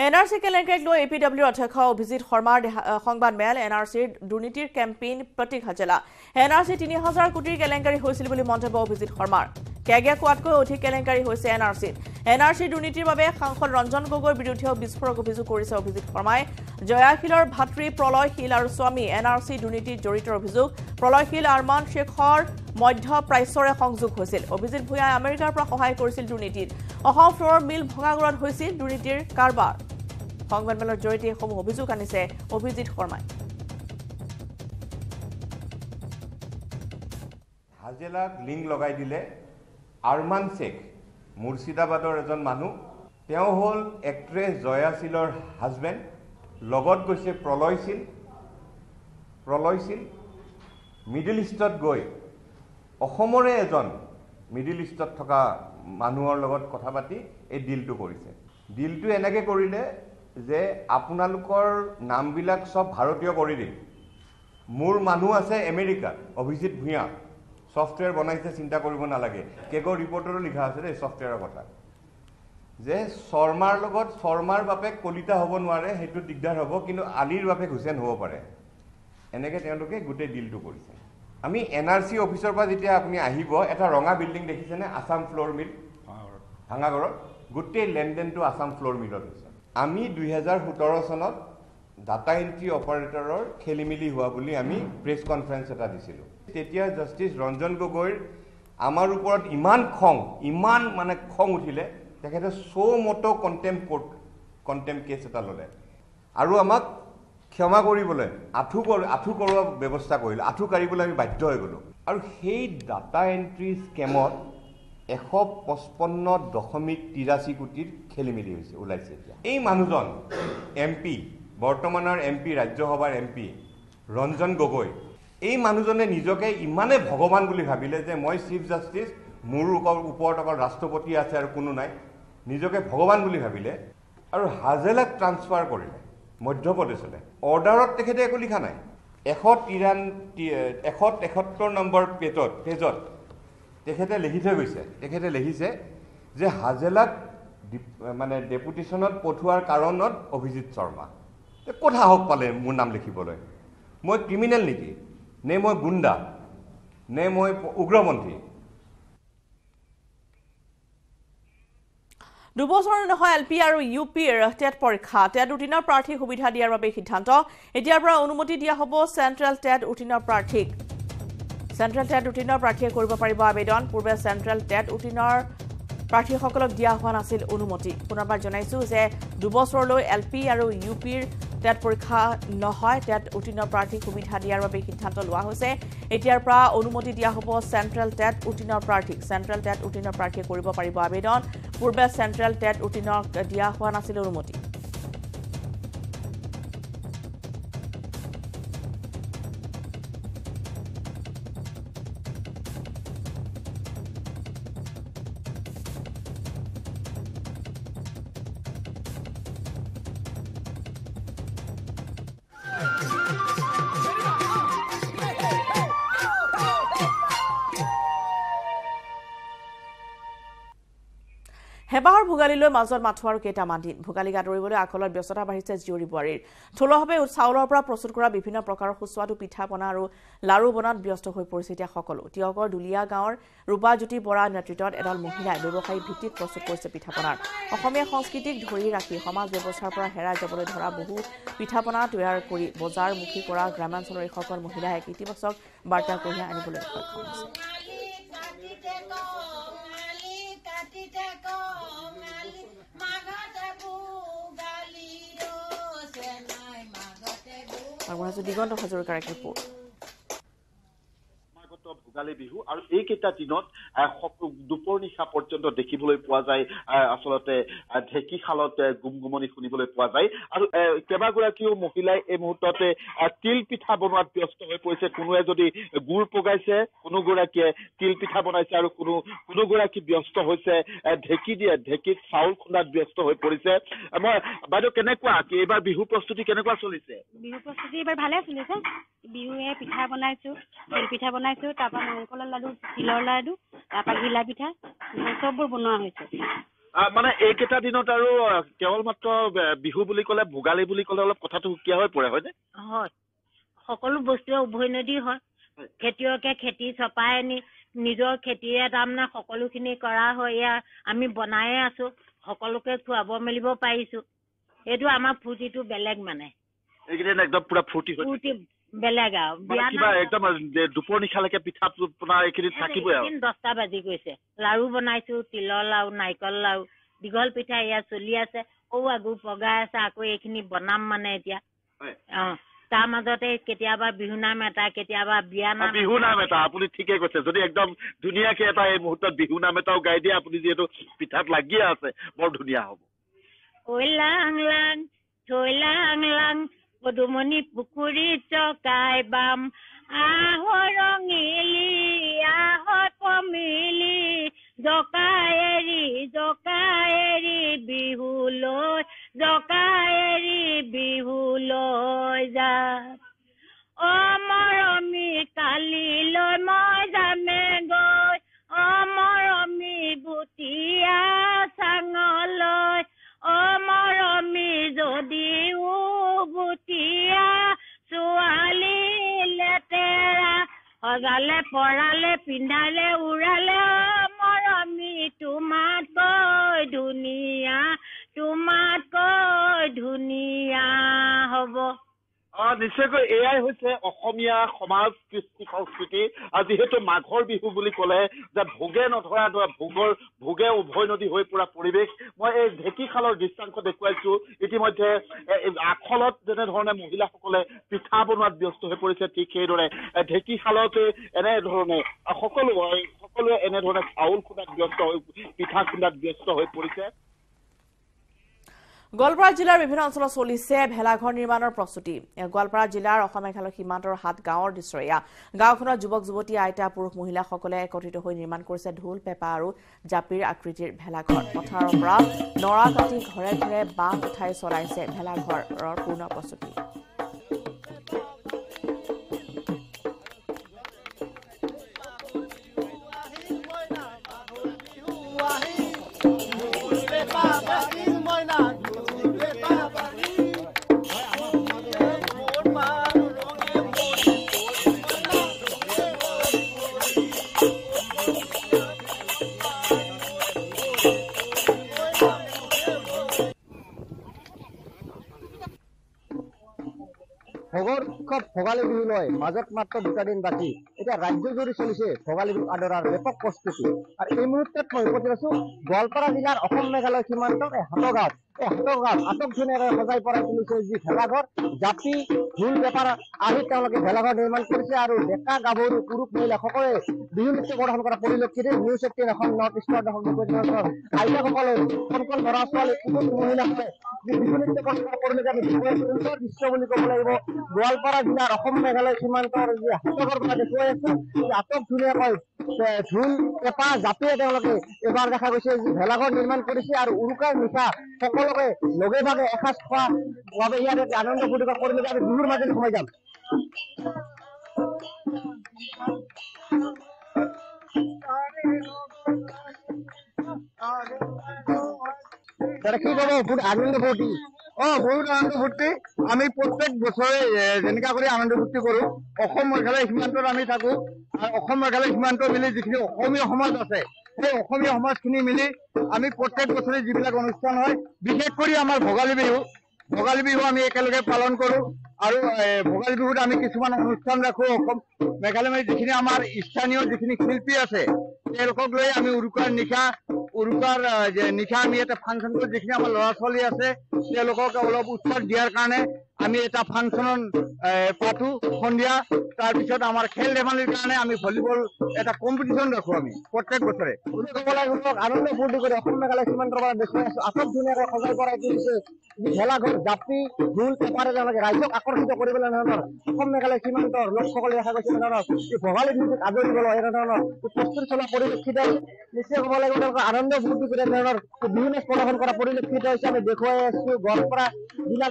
NRC কেলেংকাৰীক লৈ এপিডব্লিউৰ অধ্যক্ষ অভিজিৎ শৰ্মাৰ সংবাদমেল এনআৰসিৰ দুৰ্নীতিৰ কেম্পেইন প্ৰতীক হাজেলা এনআৰসি ৩০০০ কোটিৰ কেলেংকাৰী হৈছিল বুলি মন্তব্য অভিজিৎ শৰ্মাৰ কেগে কোৱাতকৈ অধিক কেলেংকাৰী হৈছে এনআৰসিৰ দুৰ্নীতিৰ বাবে সাংসদ ৰঞ্জন গগৈৰ বিৰুদ্ধেও বিস্ফোৰক অভিযোগ কৰিছে অভিজিৎ শৰ্মাই জয়াশীলৰ ভাতৃ প্ৰলয়শীল আৰু স্বামী এনআৰসি দুৰ্নীতিত জড়িত অভিযোগ প্ৰলয়শীল আৰমান শেখৰ মধ্য প্ৰাচ্যৰে সংযোগ হৈছিল অভিজিৎ ভূঞাই আমেৰিকাৰ পৰা সহায় কৰিছিল দুৰ্নীতিত অসম ফ্ল'ৰ মিল ভঙাগড়ত হৈছিল দুৰ্নীতিৰ কাৰবাৰ সংবাদমেলৰ জৰিয়তে এসমূহ অভিযোগ আনিছে অভিজিৎ শৰ্মাই হাজেলাক লিংক লগাই দিলে আৰমান শেখ মুৰ্ছিদাবাদৰ এজন মানুহ তেওঁ হ'ল এক্ট্ৰেছ জয়াশীলৰ হাজবেণ্ড লগত গৈছে প্ৰলয়শীল মিডল ইষ্টত গৈ অসমৰে এজন মিডল ইষ্টত থকা মানুহৰ লগত কথা পাতি এই ডিলটো কৰিছে ডিলটো এনেকৈ কৰিলে যে আপোনালোকৰ নামবিলাক সব ভাৰতীয় কৰি দিম মোৰ মানুহ আছে আমেৰিকাত অভিজিৎ ভূঞা সফটৱেৰ বনাইছে চিন্তা কৰিব নালাগে কেগৰ ৰিপৰ্টৰো লিখা আছে দেই সফটৱেৰৰ কথা যে শৰ্মাৰ লগত শৰ্মাৰ বাপেক কলিতা হ'ব নোৱাৰে সেইটো দিগদাৰ হ'ব কিন্তু আলীৰ বাপেক হুছেইন হ'ব পাৰে এনেকৈ তেওঁলোকে গোটেই ডিলটো কৰিছে আমি এনআৰসি অফিচৰ পৰা যেতিয়া আপুনি আহিব এটা ৰঙা বিল্ডিং দেখিছেনে আসাম ফ্ল'ৰ মিল ভাঙাগড়ত গোটেই লেনদেনটো আসাম ফ্ল'ৰ মিলত হৈছে আমি 2017 চনত ডাটা এণ্ট্ৰি অপাৰেটৰৰ খেলিমেলি হোৱা বুলি আমি প্ৰেছ কনফাৰেন্স এটা দিছিলোঁ তেতিয়া জাষ্টিছ ৰঞ্জন গগৈৰ আমাৰ ওপৰত ইমান খং উঠিলে তেখেতে মটো কণ্টেম্প কেছ এটা ল'লে আৰু আমাক ক্ষমা কৰিবলৈ আঁঠু কৰোৱা ব্যৱস্থা কৰিলে আঁঠু কাঢ়িবলৈ আমি বাধ্য হৈ গ'লোঁ আৰু সেই ডাটা এণ্ট্ৰি স্কেমত 155.83 কোটিৰ খেলিমেলি হৈছে ওলাইছে এতিয়া এই মানুহজন এমপি বৰ্তমানৰ এমপি ৰাজ্যসভাৰ এমপি ৰঞ্জন গগৈ এই মানুহজনে নিজকে ইমানে ভগৱান বুলি ভাবিলে যে মই চিফ জাষ্টিছ মোৰ ওপৰত অকল ৰাষ্ট্ৰপতি আছে আৰু কোনো নাই নিজকে ভগৱান বুলি ভাবিলে আৰু হাজেলাক ট্ৰান্সফাৰ কৰিলে মধ্যপ্ৰদেশলৈ অৰ্ডাৰত তেখেতে একো লিখা নাই 173 নম্বৰ পেজত তেখেতে লিখি থৈ গৈছে তেখেতে লিখিছে যে হাজেলাক মানে ডেপুটেশ্যনত পঠোৱাৰ কাৰণত অভিজিৎ শৰ্মা ক'ত সাহস পালে মোৰ নাম লিখিবলৈ মই ক্ৰিমিনেল নেকি নে মই গুণ্ডা নে মই উগ্ৰপন্থী দুবছৰ নহয় এলপি আৰু ইউপিৰ টেট পৰীক্ষা টেট উত্তীৰ্ণ প্ৰাৰ্থী সুবিধা দিয়াৰ বাবে সিদ্ধান্ত এতিয়াৰ পৰা অনুমতি দিয়া হ'ব চেণ্ট্ৰেল টেট উত্তীৰ্ণ প্ৰাৰ্থীক চেণ্ট্ৰেল টেট উত্তীৰ্ণ প্ৰাৰ্থীয়ে কৰিব পাৰিব আবেদন পূৰ্বে চেণ্ট্ৰেল টেট উত্তীৰ্ণ প্ৰাৰ্থীসকলক দিয়া হোৱা নাছিল অনুমতি পুনৰবাৰ জনাইছোঁ যে দুবছৰলৈ এলপি আৰু ইউপিৰ টেট পৰীক্ষা নহয় টেট উত্তীৰ্ণ প্ৰাৰ্থীক সুবিধা দিয়াৰ বাবে সিদ্ধান্ত লোৱা হৈছে এতিয়াৰ পৰা অনুমতি দিয়া হ'ব চেণ্ট্ৰেল টেট উত্তীৰ্ণ প্ৰাৰ্থীক চেণ্ট্ৰেল টেট উত্তীৰ্ণ প্ৰাৰ্থীয়ে কৰিব পাৰিব আবেদন পূৰ্বে চেণ্ট্ৰেল টেট উত্তীৰ্ণ দিয়া হোৱা নাছিল অনুমতি হেবাহৰ ভোগালীলৈ মাজত মাথো আৰু কেইটামান দিন ভোগালীক আদৰিবলৈ আকলত ব্যস্ততা বাঢ়িছে জীয়ৰী বোৱাৰীৰ থলুৱাভাৱে চাউলৰ পৰা প্ৰস্তুত কৰা বিভিন্ন প্ৰকাৰৰ সুস্বাদু পিঠা পনা আৰু লাৰু বনাত ব্যস্ত হৈ পৰিছে এতিয়া সকলো তিয়কৰ দুলীয়া গাঁৱৰ ৰূপাজ্যোতি বৰা নেতৃত্বত এডাল মহিলাই ব্যৱসায়িক ভিত্তিত প্ৰস্তুত কৰিছে পিঠা পনাৰ অসমীয়া সংস্কৃতিক ধৰি ৰাখি সমাজ ব্যৱস্থাৰ পৰা হেৰাই যাবলৈ ধৰা বহু পিঠা পনা তৈয়াৰ কৰি বজাৰমুখী কৰা গ্ৰামাঞ্চলৰ এইসকল মহিলাই এক ইতিবাচক বাৰ্তা কঢ়িয়াই আনিবলৈ সক্ষম হৈছে দিগন্ত হাজৰিকাৰ এক ৰিপৰ্ট ভোগালী বিহু আৰু এইকেইটা দিনত দুপৰ নিশা পৰ্যন্ত দেখিবলৈ পোৱা যায় আচলতে ঢেঁকীশালত গুমগুমনি শুনিবলৈ পোৱা যায় আৰু কেইবাগৰাকীও মহিলাই এই মুহূৰ্ততে তিল পিঠা বনোৱাত ব্যস্ত হৈ পৰিছে কোনোৱে যদি গুড় পগাইছে কোনোগৰাকীয়ে তিল পিঠা বনাইছে আৰু কোনোগৰাকী ব্যস্ত হৈছে ঢেঁকীত চাউল খুন্দাত ব্যস্ত হৈ পৰিছে মই বাইদেউ কেনেকুৱা এইবাৰ বিহু প্ৰস্তুতি কেনেকুৱা চলিছে বিহু প্ৰস্তুতি এইবাৰ ভালে চলিছে বিহুৱে পিঠা বনাইছো তিল পিঠা বনাইছো তাৰপৰা নাৰিকলৰ লাডু তিলৰ লাডু তাৰপৰা ঘিলা পিঠা চববোৰ বনোৱা হৈছে মানে এইকেইটা দিনত আৰু কেৱল মাত্ৰ বিহু বুলি ক'লে ভোগালী বুলি ক'লে অলপ কথাটো সুকীয়া হৈ পৰে হয়নে? হয়, সকলো বস্তুৱে উভৈনদী হয়। খেতিয়কে খেতি চপাই আনি নিজৰ খেতিৰে তাৰমানে সকলোখিনি কৰা হয়। এয়া আমি বনায়ে আছো, সকলোকে খুৱাব মেলিব পাৰিছো। এইটো আমাৰ ফূৰ্তিটো বেলেগ মানে। এইকেইদিন একদম পুৰা ফূৰ্তি বেলেগ আৰু কিবা একদম দুপৰ নিশালৈকে পিঠা পনা এইখিনি থাকিবই আৰু 10টা বাজি গৈছে। লাৰু বনাইছো, তিলৰ লাৰু, নাৰিকল লাৰু, দীঘল পিঠা এয়া চলি আছে। আগু পগাই আছে, আকৌ এইখিনি বনাম মানে এতিয়া। তাৰ মাজতে কেতিয়াবা বিহুনাম এটা, কেতিয়াবা বিয়া নাম। বিহুনাম এটা আপুনি ঠিকে কৈছে। যদি একদম ধুনীয়াকে এটা এই মুহূৰ্তত বিহুনাম এটাও গাই দিয়ে আপুনি, যিহেতু পিঠাত লাগিয়ে আছে, বৰ ধুনীয়া হ'ব। ঐ লাং লাং থৈ লাং লাং পদুমণি পুখুৰীত চকাই বাম, আহৰ ৰঙিলি আহৰ পমিলি, জকাই এৰি বিহুলৈ, জকাই এৰি বিহুলৈ যা। অ মৰমী কালিলৈ মই যামে গৈ, অ মৰমী বুটীয়া চাঙলৈ, অ মৰমী যদিও বুটীয়া ছোৱালী লেতেৰা, সজালে পৰালে পিন্ধালে উৰালে, অ মৰমী তোমাতকৈ ধুনীয়া, তোমাতকৈ ধুনীয়া হ'ব। নিশ্চয়কৈ এয়াই হৈছে অসমীয়া সমাজ কৃষ্টি সংস্কৃতি। আৰু যিহেতু মাঘৰ বিহু বুলি ক'লে যে ভোগে নধৰা ভোগে উভৈনদী হৈ পৰা পৰিৱেশ। মই এই ঢেঁকীশালৰ দৃশ্যাংশ দেখুৱাইছো। ইতিমধ্যে আখলত যেনেধৰণে মহিলাসকলে পিঠা বনোৱাত ব্যস্ত হৈ পৰিছে, ঠিক সেইদৰে ঢেঁকীশালত এনেধৰণে সকলোৱে এনেধৰণে চাউল খুন্দাত ব্যস্ত হৈ, পিঠা খুন্দাত ব্যস্ত হৈ পৰিছে। গোৱালপাৰা জিলাৰ বিভিন্ন অঞ্চলত চলিছে ভেলাঘৰ নিৰ্মাণৰ প্ৰস্তুতি। গোৱালপাৰা জিলাৰ অসম মেঘালয় সীমান্তৰ 7 গাঁৱৰ দৃশ্য এয়া। গাঁওখনৰ যুৱক যুৱতী, আইতা, পুৰুষ মহিলাসকলে একত্ৰিত হৈ নিৰ্মাণ কৰিছে ঢোল, পেঁপা আৰু জাপিৰ আকৃতিৰ ভেলাঘৰ। পথাৰৰ পৰা নৰা কাটি ঘৰে ঘৰে বাঁহ উঠাই চলাইছে ভেলাঘৰৰ পূৰ্ণ প্ৰস্তুতি। ভোগৰ উৎসৱ ভোগালী বিহুলৈ মাজত মাত্ৰ 2টা দিন বাকী। এতিয়া ৰাজ্যজুৰি চলিছে ভোগালী বিহু আদৰাৰ ব্যাপক প্ৰস্তুতি। আৰু এই মুহূৰ্তত মই উপস্থিত আছো গোৱালপাৰা জিলাৰ অসম মেঘালয় সীমান্তৰ হাটগাঁৱত। এই হাটগাঁৱত আটক ধুনীয়াৰে সজাই পৰাই তুলিছে যি ভেলাঘৰ, জাপি, ঢোল, পেঁপাৰ আহি তেওঁলোকে ভেলাঘৰ নিৰ্মাণ কৰিছে। আৰু ডেকা গাভৰু পুৰুষ মহিলা সকলোৱে বিহু নৃত্য প্ৰদৰ্শন কৰা পৰিলক্ষিত। নিউজ 18 এখন নৰ্থ ইষ্টৰ আইতাসকলে কণ ল'ৰা ছোৱালী পুৰুষ মহিলাসকলে বিহু নৃত্য প্ৰদৰ্শন কৰা পৰিলক্ষিত আমি সুন্দৰ দৃশ্য বুলি ক'ব লাগিব। গোৱালপাৰা জিলাৰ অসম মেঘালয় সীমান্তৰ যি হাটঘৰ পৰা দেখুৱাই আছো, আটক ধুনীয়াকৈ ঢোল, পেঁপা, জাপিৰে তেওঁলোকে এবাৰ দেখা গৈছে যি ভেলাঘৰ নিৰ্মাণ কৰিছে। আৰু উৰুকাৰ নিশা সকলোকে লগে ভাগে এসাঁজ খোৱা বাবে ইয়াত আনন্দ ফূৰ্তি পৰিলক্ষিত। আমি বিহুৰ মাজত সোমাই যাম। কি কব আনন্দ ফূৰ্তি? বহুত আনন্দ ফূৰ্তি। আমি প্ৰত্যেক বছৰে যেনেকা কৰি আনন্দ ফূৰ্তি কৰো। অসম মেঘালয় সীমান্তত আমি থাকো। আৰু অসম মেঘালয় সীমান্ত মিলি যিখিনি অসমীয়া সমাজ আছে, সেই অসমীয়া সমাজখিনি মিলি আমি প্ৰত্যেক বছৰে যিবিলাক অনুষ্ঠান হয়, বিশেষ কৰি আমাৰ ভোগালী বিহু আমি একেলগে পালন কৰো। আৰু ভোগালী বিহুত আমি কিছুমান অনুষ্ঠান ৰাখো। অসম মেঘালয় যিখিনি আমাৰ স্থানীয় যিখিনি শিল্পী আছে, তেওঁলোকক লৈ আমি উৰুকাৰ নিশা আমি এটা ফাংচন কৰো। যিখিনি আমাৰ ল'ৰা ছোৱালী আছে তেওঁলোকক অলপ উৎসাহ দিয়াৰ কাৰণে আমি এটা ফাংচন পাতো সন্ধিয়া। তাৰপিছত আমাৰ খেল ধেমালিৰ কাৰণে আমি ভলীবল এটা কম্পিটিশ্যন ৰাখো আমি প্ৰত্যেক বছৰে। আনন্দ ফূৰ্তি কৰি অসম মেঘালয় সীমান্তৰ পৰা দেখুৱাই আছো আটক ধুনীয়াকৈ সজাই পৰাই তুলিছে ভেলাঘৰ, জাপি, ঢোল, পেঁপাৰে তেওঁলোকে ৰাইজক আকৰ্ষিত কৰিবলৈ ধৰণৰ অসম মেঘালয় সীমান্তৰ লোকসকলে দেখা গৈছে ধৰণৰ ভোগালী বিহুক আদৰিবলৈ এনেধৰণৰ প্ৰস্তুতি চলোৱা পৰিলক্ষিত হৈছে। নিশ্চয় ক'ব লাগিব তেওঁলোকে আনন্দ ফূৰ্তি কৰি ধৰণৰ বিহু নাচ প্ৰদৰ্শন কৰা পৰিলক্ষিত হৈছে। আমি দেখুৱাই আছো গোৱালপাৰা জিলা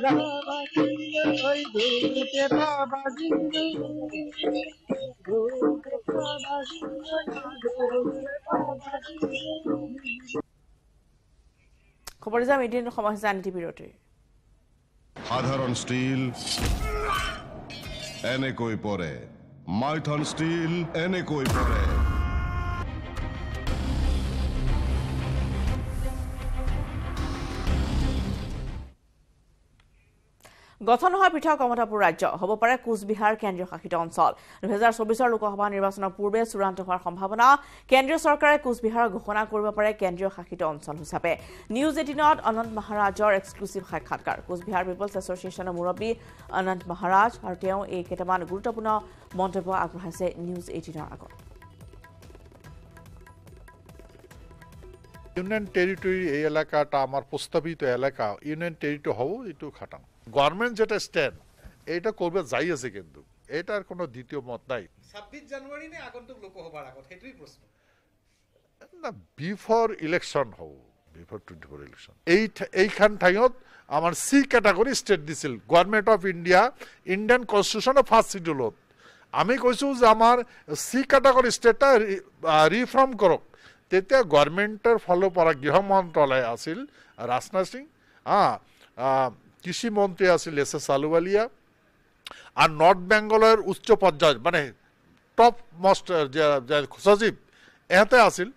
খবৰ যাম এদিন সময় হৈছে নীতি বিৰতিৰ সাধাৰণ ষ্টীল এনেকৈ পৰে মাইথন ষ্টীল এনেকৈ পৰে গঠন হোৱা পৃথক কমতাপুৰ ৰাজ্য হ'ব পাৰে কোচবিহাৰ কেন্দ্ৰীয় শাসিত অঞ্চল 2024 লোকসভা নিৰ্বাচনৰ পূৰ্বে চূড়ান্ত হোৱাৰ সম্ভাৱনা কেন্দ্ৰীয় চৰকাৰে কোচবিহাৰ ঘোষণা কৰিব পাৰে কেন্দ্ৰীয় শাসিত অঞ্চল হিচাপে নিউজ 18ত অনন্ত মহাৰাজৰ এক্সক্লুসিভ সাক্ষাৎকাৰ কোচবিহাৰ পিপলছ এছ'চিয়েশ্যনৰ মুৰব্বী অনন্ত মহাৰাজ আৰু তেওঁ এই কেইটামান গুৰুত্বপূৰ্ণ মন্তব্য আগবঢ়াইছে নিউজ 18ৰ আগত ইউনিয়ন টেরিটরি এই এলাকাটা আমার প্রস্তাবিত এলাকা ইউনিয়ন টেরিটরি হব একটু খাটাম গভর্নমেন্ট যেটা স্ট্যান্ড এটা করবে যাই আছে কিন্তু এটার কোনো দ্বিতীয় মত নাই 26 জানুয়ারি নে আগন্তুক লোকসভার আগত হেতুই প্রশ্ন না বিফোর ইলেকশন হব বিফোর 24 ইলেকশন এইখান ঠাইত আমার সি ক্যাটাগরি স্টেট দিছিল government of India Indian constitution first শিডিউলত আমি কৈছো যে আমার সি ক্যাটাগরি স্টেটটা রিফর্ম করক তেতিয়া গভর্নমেন্টের ফলো পৰা গৃহ মন্ত্ৰালয় আছিল ৰাজনাথ সিং কৃষি মন্ত্ৰী আছিল এছ এছ আলুৱালিয়া আৰু নৰ্থ বেংগলৰ উচ্চ পৰ্যায়ৰ মানে টপ মষ্ট সচিব এহেঁতে আছিল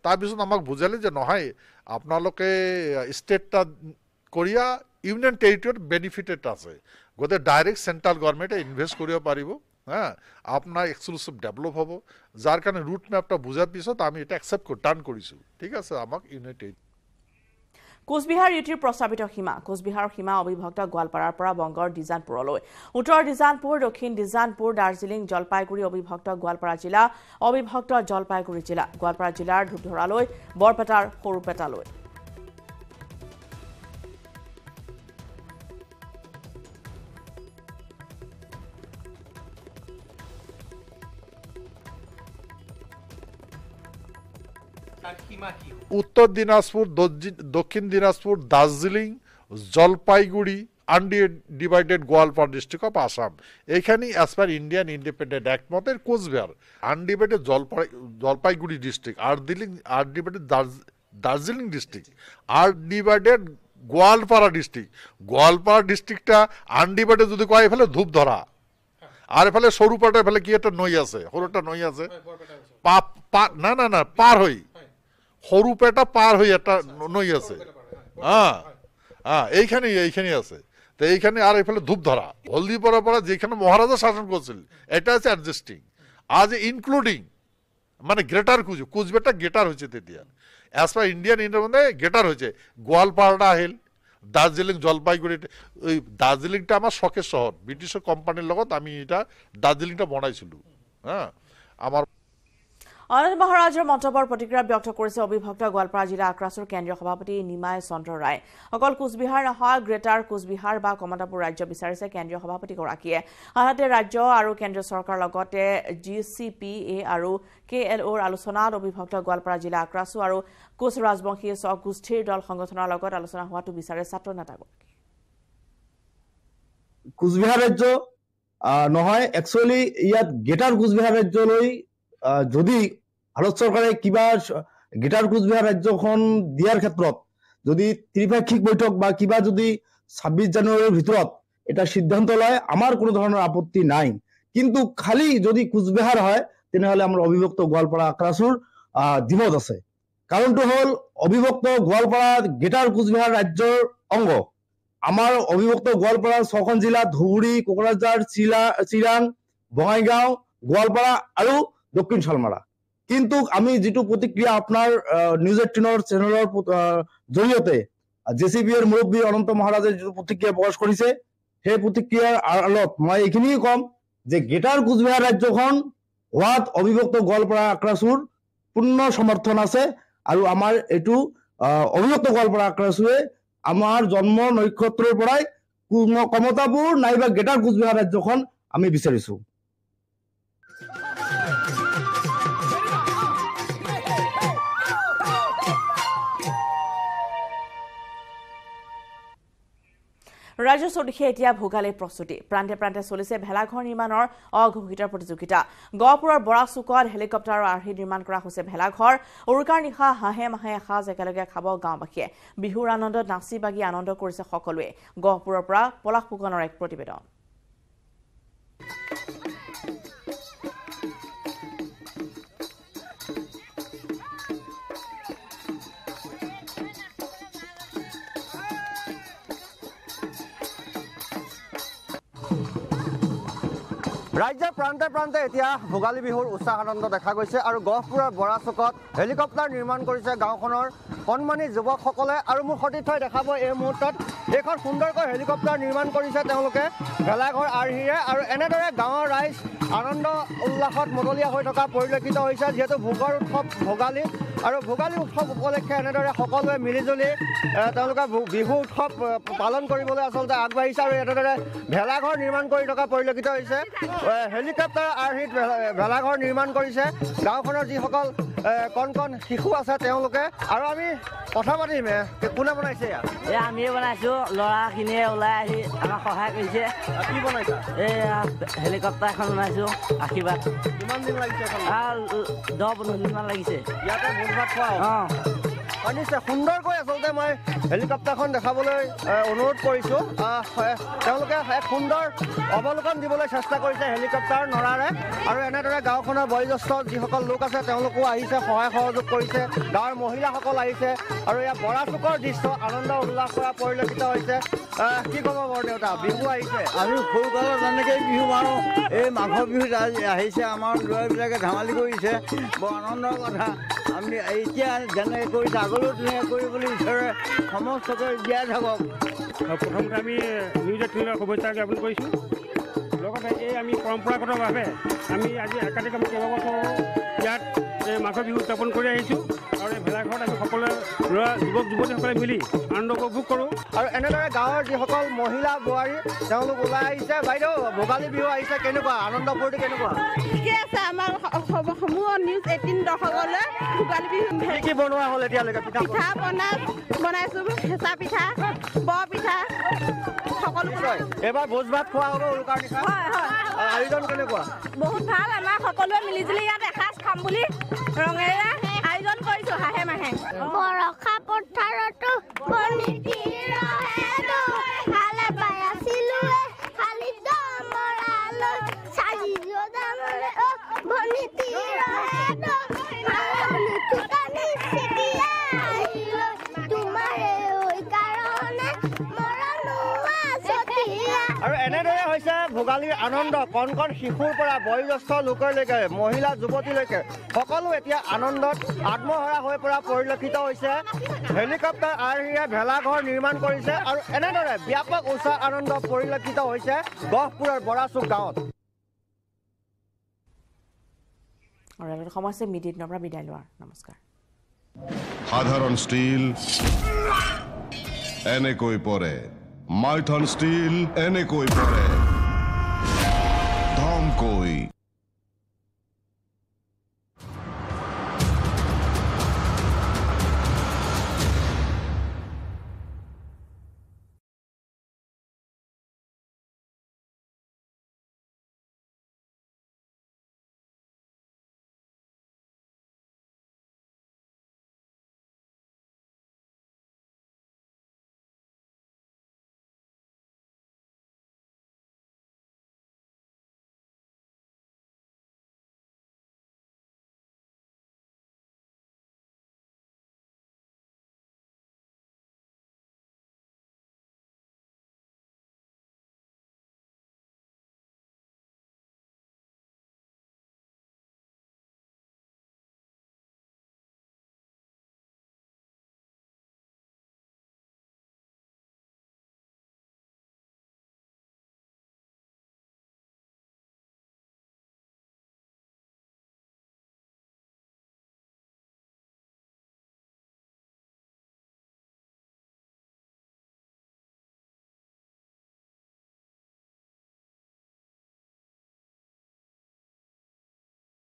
তাৰপিছত আমাক বুজালে যে নহয় আপোনালোকে ষ্টেটটা কৰিয়া ইউনিয়ন টেৰিটৰিত বেনিফিটেড আছে গতিকে ডাইৰেক্ট চেণ্ট্ৰেল গভৰ্নমেণ্টে ইনভেষ্ট কৰিব পাৰিব হ্যাঁ আপনার এক্সক্লুসিভ ডেভেলপ হব যার কারণে রুট ম্যাপটা বোঝার পিছত আমি এটা অ্যাকসেপ্ট ডান করেছি ঠিক আছে আমাক ইউনাইটেড কোচবিহাৰ ইউটিৰ প্ৰস্তাৱিত সীমা কোচবিহাৰৰ সীমা অবিভক্ত গোৱালপাৰাৰ পৰা বংগৰ ডিজানপুৰলৈ উত্তৰ ডিজানপুৰ দক্ষিণ ডিজানপুৰ দাৰ্জিলিং জলপাইগুৰি অবিভক্ত গোৱালপাৰা জিলা অবিভক্ত জলপাইগুৰি জিলা গোৱালপাৰা জিলাৰ ধুপধৰালৈ বৰপেটাৰ সৰুপেটালৈ উত্তর দিনাজপুর দক্ষিণ Dinajpur Darjeeling Jalpaiguri undivided Goalpara district of Assam এইখানে as per Indian independent act মতে Cooch Behar undivided Jalpaiguri district undivided Darjeeling district undivided Goalpara ডিস্ট্রিক্টটা undivided যদি কয় এফালে ধূপধরা আর এফালে সরুপাটা এফালে কি একটা নই আছে সরুটা নই আছে না না না পার হই সৰুপেটা পাৰ হৈ এটা নৈ আছে এইখানে আছে তো এইখানে আৰ এইফালে ধূপধৰা হলদিপাড়াৰ পৰা যেখানে মহারাজা শাসন করছিল এটা আছে অ্যাডজাস্টিং আজ ইনক্লুডিং মানে গ্রেটার কুচবিহারটা গ্রেটার হয়েছে তেতিয়া অ্যাজ পার ইন্ডিয়ান ইন্ডিয়ার মধ্যে গ্রেটার হয়েছে গোয়ালপাড়াটা আহিল দার্জিলিং জলপাইগুড়ি ওই দার্জিলিংটা আমার শখের শহর ব্রিটিশের কোম্পানির লগত আমি এটা দার্জিলিংটা বনাইছিলো হ্যাঁ আমার অনন্ত মহাৰাজৰ মন্তব্যৰ প্ৰতিক্ৰিয়া ব্যক্ত কৰিছে অবিভক্ত গোৱালপাৰা জিলা আক্ৰাছুৰ কেন্দ্ৰীয় সভাপতি নিমাই চন্দ্ৰ ৰায় অকল কোচবিহাৰ নহয় গ্ৰেটাৰ কোচবিহাৰ বা কমতাপুৰ ৰাজ্য বিচাৰিছে কেন্দ্ৰীয় সভাপতিগৰাকীয়ে আনহাতে ৰাজ্য আৰু কেন্দ্ৰীয় চৰকাৰৰ লগতে GCPA আৰু KLOৰ আলোচনাত অবিভক্ত গোৱালপাৰা জিলা আক্ৰাছু আৰু কোচ ৰাজবংশী স্বগোষ্ঠীৰ দল সংগঠনৰ লগত আলোচনা হোৱাটো বিচাৰে ছাত্ৰ নেতাগৰাকী কোচবিহাৰ ৰাজ্য নহয় একচুৱেলি ইয়াত গ্ৰেটাৰ কোচবিহাৰ ৰাজ্যলৈ যদি ভাৰত চৰকাৰে কিবা গ্ৰেটাৰ কোচবিহাৰ ৰাজ্যখন দিয়াৰ ক্ষেত্ৰত যদি ত্ৰিপাক্ষিক বৈঠক বা কিবা যদি 26 জানুৱাৰীৰ ভিতৰত এটা সিদ্ধান্ত লয় আমাৰ কোনো ধৰণৰ আপত্তি নাই কিন্তু খালি যদি কোচবিহাৰ হয় তেনেহলে আমাৰ অবিভক্ত গোৱালপাৰা আক্ৰাছুৰ দ্বিমত আছে কাৰণটো হ'ল অবিভক্ত গোৱালপাৰা গ্ৰেটাৰ কোচবিহাৰ ৰাজ্যৰ অংগ আমাৰ অবিভক্ত গোৱালপাৰা 6খন জিলা ধুবুৰী কোকৰাঝাৰ চিৰাং বঙাইগাঁও গোৱালপাৰা আৰু দক্ষিণ শালমাৰা কিন্তু আমি যেটো প্ৰতিক্ৰিয়া আপোনাৰ নিউজ 18 চেনেলৰ জৰিয়তে জেচিবিৰ মুৰব্বী অনন্ত মহাৰাজে যেটো প্ৰতিক্ৰিয়া প্ৰকাশ কৰিছে সেই প্ৰতিক্ৰিয়াৰ আলত মই এইখিনিয়ে কম যে গ্ৰেটাৰ কোচবিহাৰ ৰাজ্যখন হোৱাত অবিভক্ত গোৱালপাৰা আক্ৰাছুৰ পূৰ্ণ সমৰ্থন আছে আৰু আমাৰ এটো অবিভক্ত গোৱালপাৰা আক্ৰাছুৱে আমাৰ জন্ম নক্ষত্ৰৰ পৰাই কমতাপুৰ নাইবা গ্ৰেটাৰ কোচবিহাৰ ৰাজ্যখন আমি বিচাৰিছো ৰাজ্য চৌদিশে এতিয়া ভোগালীৰ প্ৰস্তুতি প্ৰান্তে প্ৰান্তে চলিছে ভেলাঘৰ নিৰ্মাণৰ অঘোষিত প্ৰতিযোগিতা গহপুৰৰ বৰা চুকত হেলিকপ্টাৰৰ আৰ্হি নিৰ্মাণ কৰা হৈছে ভেলাঘৰ উৰুকাৰ নিশা হাঁহে মাহে এসাঁজ একেলগে খাব গাঁওবাসীয়ে বিহুৰ আনন্দত নাচি বাগি আনন্দ কৰিছে সকলোৱে গহপুৰৰ পৰা পলাশ ফুকনৰ এক প্ৰতিবেদন ৰাজ্যৰ প্ৰান্তে প্ৰান্তে এতিয়া ভোগালী বিহুৰ উৎসাহ আনন্দ দেখা গৈছে আৰু গহপুৰৰ বৰা চুকত হেলিকপ্টাৰ নিৰ্মাণ কৰিছে গাঁওখনৰ কণমানি যুৱকসকলে আৰু মোৰ সতীৰ্থই দেখাব এই মুহূৰ্তত এইখন সুন্দৰকৈ হেলিকপ্টাৰ নিৰ্মাণ কৰিছে তেওঁলোকে ভেলাঘৰ আৰ্হিৰে আৰু এনেদৰে গাঁৱৰ ৰাইজ আনন্দ উল্লাসত মতলীয়া হৈ থকা পৰিলক্ষিত হৈছে যিহেতু ভোগৰ উৎসৱ ভোগালী আৰু ভোগালী উৎসৱ উপলক্ষে এনেদৰে সকলোৱে মিলিজুলি তেওঁলোকে বিহু উৎসৱ পালন কৰিবলৈ আচলতে আগবাঢ়িছে আৰু এনেদৰে ভেলাঘৰ নিৰ্মাণ কৰি থকা পৰিলক্ষিত হৈছে হেলিকপ্টাৰ আৰ্হিত ভেলাঘৰ নিৰ্মাণ কৰিছে গাঁওখনৰ যিসকল কণ কণ শিশু আছে তেওঁলোকে আৰু আমি কথা পাতিম কোনে বনাইছে আমিয়ে বনাইছো ল'ৰাখিনিয়ে ওলাই আহি আমাক সহায় কৰিছে কি বনাইছা হেলিকপ্টাৰ এখন বনাইছো আশীৰ্বাদ কিমান দিন লাগিছে 10-15 দিনমান লাগিছে ইয়াতে ভোজ ভাত খোৱা নিশ্চয় সুন্দৰকৈ আচলতে মই হেলিকপ্টাৰখন দেখাবলৈ অনুৰোধ কৰিছোঁ তেওঁলোকে এক সুন্দৰ অৱলোকন দিবলৈ চেষ্টা কৰিছে হেলিকপ্টাৰ নৰাৰে আৰু এনেদৰে গাঁওখনৰ বয়োজ্যেষ্ঠ যিসকল লোক আছে তেওঁলোকো আহিছে সহায় সহযোগ কৰিছে গাঁৱৰ মহিলাসকল আহিছে আৰু এয়া বৰা চুকৰ দৃশ্য আনন্দ উল্লাস কৰা পৰিলক্ষিত হৈছে কি ক'ব বৰদেউতা বিহু আহিছে আমি সৰুকালত তেনেকৈ বিহু মাৰোঁ এই মাঘৰ বিহুত আহিছে আমাৰ ল'ৰাবিলাকে ধেমালি কৰিছে বৰ আনন্দৰ কথা আমি এতিয়া যেনেকৈ কৰিছে আগলৈও তেনেকৈ কৰিবলৈ বিচাৰে সমস্তকে জীয়াই থাকক প্ৰথমতে আমি নিউজ 18 শুভেচ্ছা জ্ঞাপন কৰিছোঁ লগতে এই আমি পৰম্পৰাগতভাৱে আমি আজি একাধিক আমি কেইবাবছৰ ইয়াত মাঘৰ বিহু উদযাপন কৰি আহিছোঁ আৰু এই ভেলাঘৰত আমি সকলোৱে ল'ৰা যুৱক যুৱতীসকলে মিলি আনন্দ উপভোগ কৰোঁ আৰু এনেদৰে গাঁৱৰ যিসকল মহিলা বোৱাৰী তেওঁলোক ওলাই আহিছে বাইদেউ ভোগালী বিহু আহিছে কেনেকুৱা আনন্দ ফূৰ্তি কেনেকুৱা ঠিকে আছে আমাৰ সমূহ নিউজ 18 দৰ্শকলৈ ভোগালী বিহু কি বনোৱা হ'ল এতিয়ালৈকে পিঠা বনাইছোঁ হেঁচা পিঠা বৰ পিঠা সকলো এইবাৰ ভোজ ভাত খোৱা হ'ব উৰুকাৰ নিশা আয়োজন কেনেকুৱা বহুত ভাল আমাৰ সকলোৱে মিলিজুলি ইয়াত এসাঁজ খাম বুলি ৰঙেৰে আয়োজন কৰিছোঁ হাঁহে মাহে বৰষা পথাৰতো আৰু এনেদৰে হৈছে ভোগালীৰ আনন্দ কণ কণ শিশুৰ পৰা বয়োজ্যেষ্ঠ লোকলৈকে মহিলা যুৱতীলৈকে সকলো এতিয়া আনন্দত আত্মহৰা হৈ পৰা পৰিলক্ষিত হৈছে হেলিকপ্টাৰ আৰ্হিৰে ভেলাঘৰ নিৰ্মাণ কৰিছে আৰু এনেদৰে ব্যাপক উৎসাহ আনন্দ পৰিলক্ষিত হৈছে গহপুৰৰ বৰাচুক গাঁৱত সমস্যা মিডিয়াত নপৰা বিদায় লোৱাৰ নমস্কাৰ সাধাৰণ ষ্টীল এনেকৈ পৰে মাইথন ষ্টীল এনেকৈ পৰে ধমকৈ